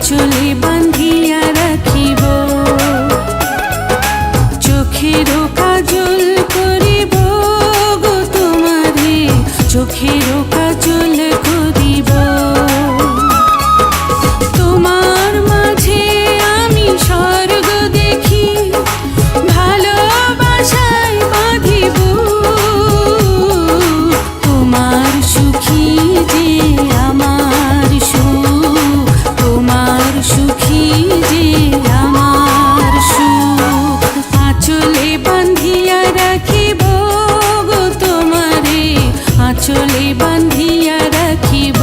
আঁচলে বান্ধিয়া রাখিব, চোখেরও কাজল করিব গো তোমারে, চোখেরও কাজল করিব। তোমার মাঝে আমি স্বর্গ দেখি, ভালোবাসায় বাঁধিব। তোমার সুখী যে আমার সুখ, তোমার সুখী যে আমার সুখ। আঁচলে বান্ধিয়া রাখিব গো তোমারে, আঁচলে বান্ধিয়া রাখিব,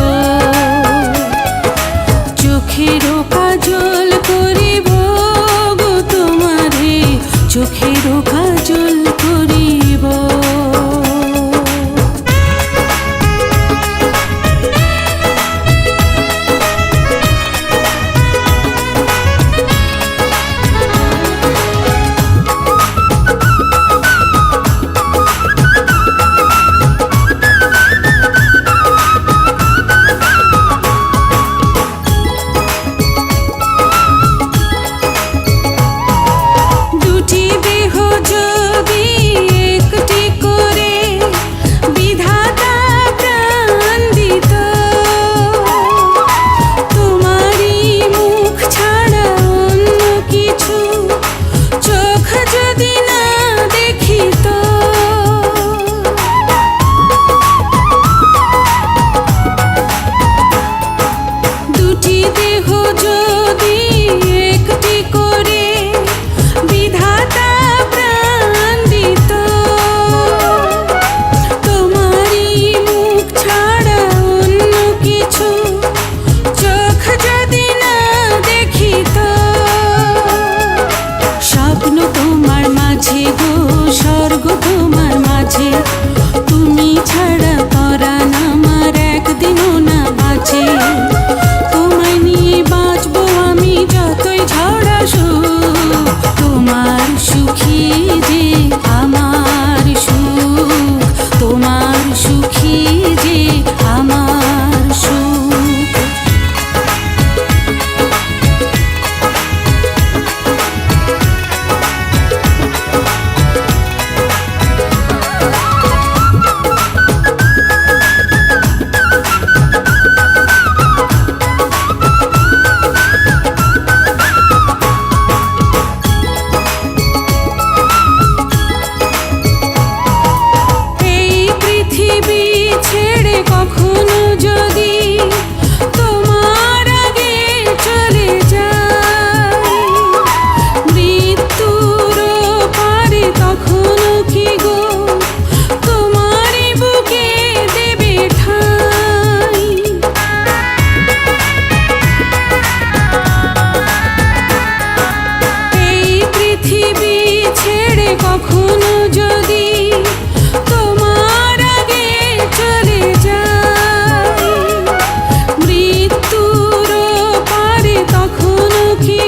চোখেরও কাজল করিব গো তোমারে, চোখেরও কাজল করিব। দুটি দেহ যদি একটি করে বিধাতা প্রাণ দিত, তোমারই মুখ ছাড়া অন্য কিছু চোখ যদি না দেখিত। দুটি দেহ যদি একটি করে বিধাতা প্রাণ দিত, তোমারই মুখ ছাড়া অন্য কিছু চোখ যদি না দেখিত। স্বপ্ন তোমার মাঝে গো, স্বর্গ তোমার মাঝে, তুমি ছাড়া পরাণ আমার একদিনও না বাঁচে। তোমায় নিয়ে বাঁচবো আমি যতই ঝড় আসুক, তোমার সুখী যে আমার সুখ, তোমার সুখী যে আমার সুখ। এই পৃথিবী ছেড়ে কখনো যদি তোমার আগে চলে যাই, মৃত্যুর পারে তখনো কি গো তোমারই বুকে দেবে ঠাঁই। এই পৃথিবী ছেড়ে কখনো যদি তোমার আগে চলে যাই, মৃত্যুর পারে তখনো কি